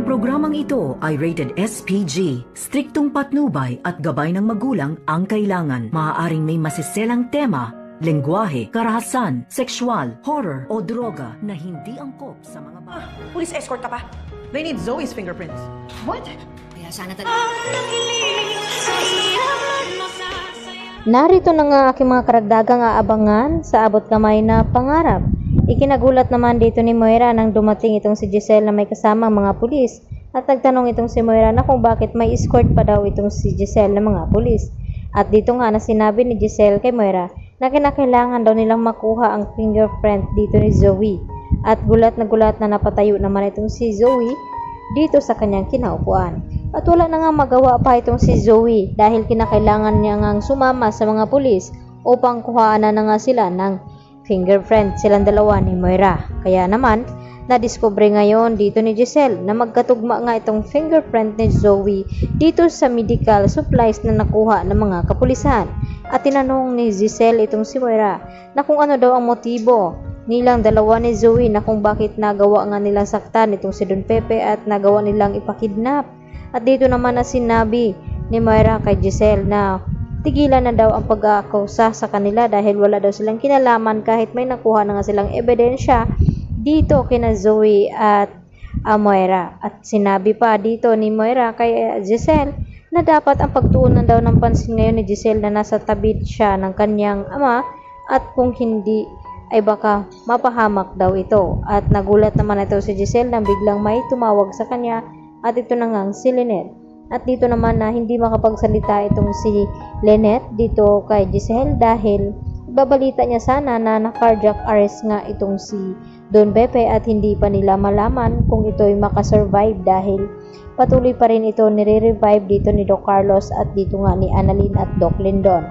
Ang programang ito ay rated SPG. Striktong patnubay at gabay ng magulang ang kailangan. Maaaring may masiselang tema, lengguwahe, karahasan, sexual, horror o droga na hindi angkop sa mga bata. Police escort ka pa? They need Zoe's fingerprints. What? Kaya sana talaga. Narito na nga aking mga karagdagang aabangan sa abot kamay na pangarap. Ikinagulat naman dito ni Moira nang dumating itong si Giselle na may kasamang mga pulis at nagtanong itong si Moira na kung bakit may escort pa daw itong si Giselle na mga pulis. At dito nga na sinabi ni Giselle kay Moira na kinakailangan daw nilang makuha ang fingerprint dito ni Zoe. At gulat na napatayo naman itong si Zoe dito sa kanyang kinaupuan. At wala na nga magawa pa itong si Zoe dahil kinakailangan niya ngang sumama sa mga pulis upang kuhaan na nga sila ng fingerprint silang dalawa ni Moira. Kaya naman, nadiskubre ngayon dito ni Giselle na magkatugma nga itong fingerprint ni Zoe dito sa medical supplies na nakuha ng mga kapulisan. At tinanong ni Giselle itong si Moira na kung ano daw ang motibo nilang dalawa ni Zoe na kung bakit nagawa nga nilang saktan itong si Don Pepe at nagawa nilang ipakidnap. At dito naman na sinabi ni Moira kay Giselle na tigilan na daw ang pag-aakusa sa kanila dahil wala daw silang kinalaman kahit may nakuha na nga silang ebidensya dito kina Zoe at Moira. At sinabi pa dito ni Moira kay Giselle na dapat ang pagtuunan daw ng pansin ngayon ni Giselle na nasa tabi siya ng kanyang ama at kung hindi ay baka mapahamak daw ito. At nagulat naman ito si Giselle nang biglang may tumawag sa kanya at ito na nga si Lynette. At dito naman na hindi makapagsalita itong si Lynette dito kay Giselle dahil babalita niya sana na na-cardiac arrest nga itong si Don Pepe at hindi pa nila malaman kung ito'y makasurvive dahil patuloy pa rin ito nire-revive dito ni Doc Carlos at dito nga ni Annalyn at Doc Lindon.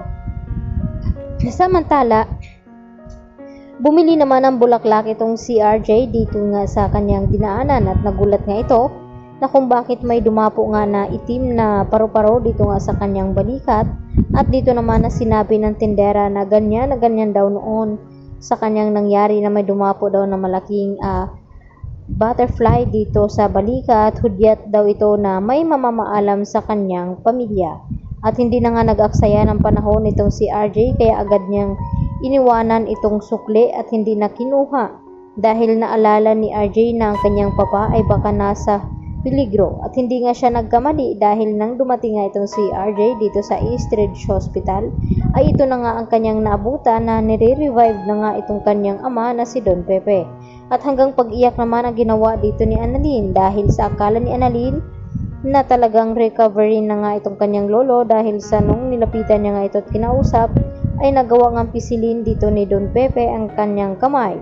Samantala, bumili naman ng bulaklak itong si RJ dito nga sa kanyang dinaanan at nagulat nga ito na kung bakit may dumapo nga na itim na paru-paro dito nga sa kanyang balikat. At dito naman na sinabi ng tindera na ganyan daw noon sa kanyang nangyari na may dumapo daw na malaking butterfly dito sa balikat. Hudyat daw ito na may mamamaalam sa kanyang pamilya. At hindi na nga nag-aksaya ng panahon itong si RJ kaya agad niyang iniwanan itong sukli at hindi na kinuha dahil naalala ni RJ na ang kanyang papa ay baka nasa peligro. At hindi nga siya nagkamali dahil nang dumating nga itong si RJ dito sa East Ridge Hospital ay ito na nga ang kanyang naabutan na nire-revive na nga itong kanyang ama na si Don Pepe. At hanggang pag-iyak naman ang ginawa dito ni Annalyn dahil sa akala ni Annalyn na talagang recovery na nga itong kanyang lolo dahil sa nung nilapitan niya nga ito at kinausap ay nagawa nga pisilin dito ni Don Pepe ang kanyang kamay.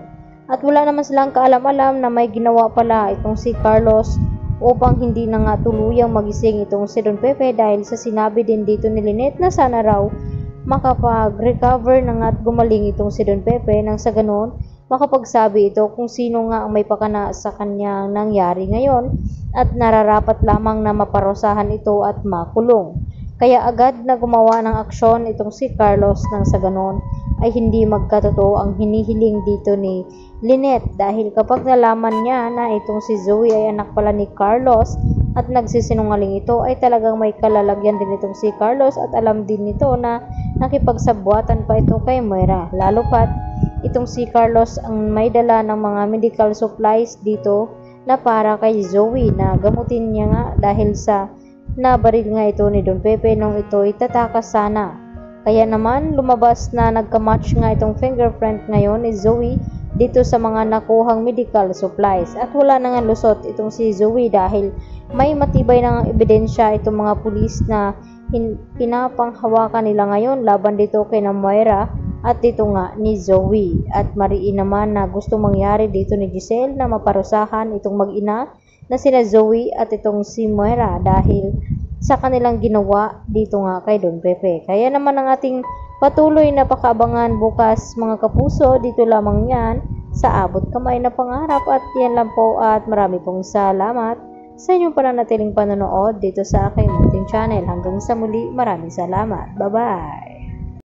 At wala naman silang kaalam-alam na may ginawa pala itong si Carlos upang hindi na nga tuluyang magising itong si Don Pepe dahil sa sinabi din dito ni Lynette na sana raw makapag-recover na nga at gumaling itong si Don Pepe nang sa ganon makapagsabi ito kung sino nga ang may pakana sa kanyang nangyari ngayon at nararapat lamang na maparusahan ito at makulong. Kaya agad na gumawa ng aksyon itong si Carlos nang sa ganon ay hindi magkatotoo ang hinihiling dito ni Lynette dahil kapag nalaman niya na itong si Zoe ay anak pala ni Carlos at nagsisinungaling ito ay talagang may kalalagyan din itong si Carlos at alam din nito na nakipagsabwatan pa ito kay Moira. Lalo pat itong si Carlos ang may dala ng mga medical supplies dito na para kay Zoe na gamutin niya nga dahil sa nabaril nga ito ni Don Pepe nung ito itatakas sana. Kaya naman lumabas na nagka-match nga itong fingerprint ngayon ni Zoe dito sa mga nakuhang medical supplies. At wala na nga lusot itong si Zoe dahil may matibay na nga ebidensya itong mga pulis na pinapanghawakan nila ngayon laban dito kay na Moira at dito nga ni Zoe. At mariin naman na gusto mangyari dito ni Giselle na maparusahan itong mag-ina na sina Zoe at itong si Moira dahil sa kanilang ginawa dito nga kay Don Pepe. Kaya naman ang ating patuloy na pakaabangan bukas mga kapuso, dito lamang yan sa abot kamay na pangarap. At yan lang po at marami pong salamat sa inyong pananatiling panonood dito sa aking munting channel. Hanggang sa muli, maraming salamat. Bye-bye!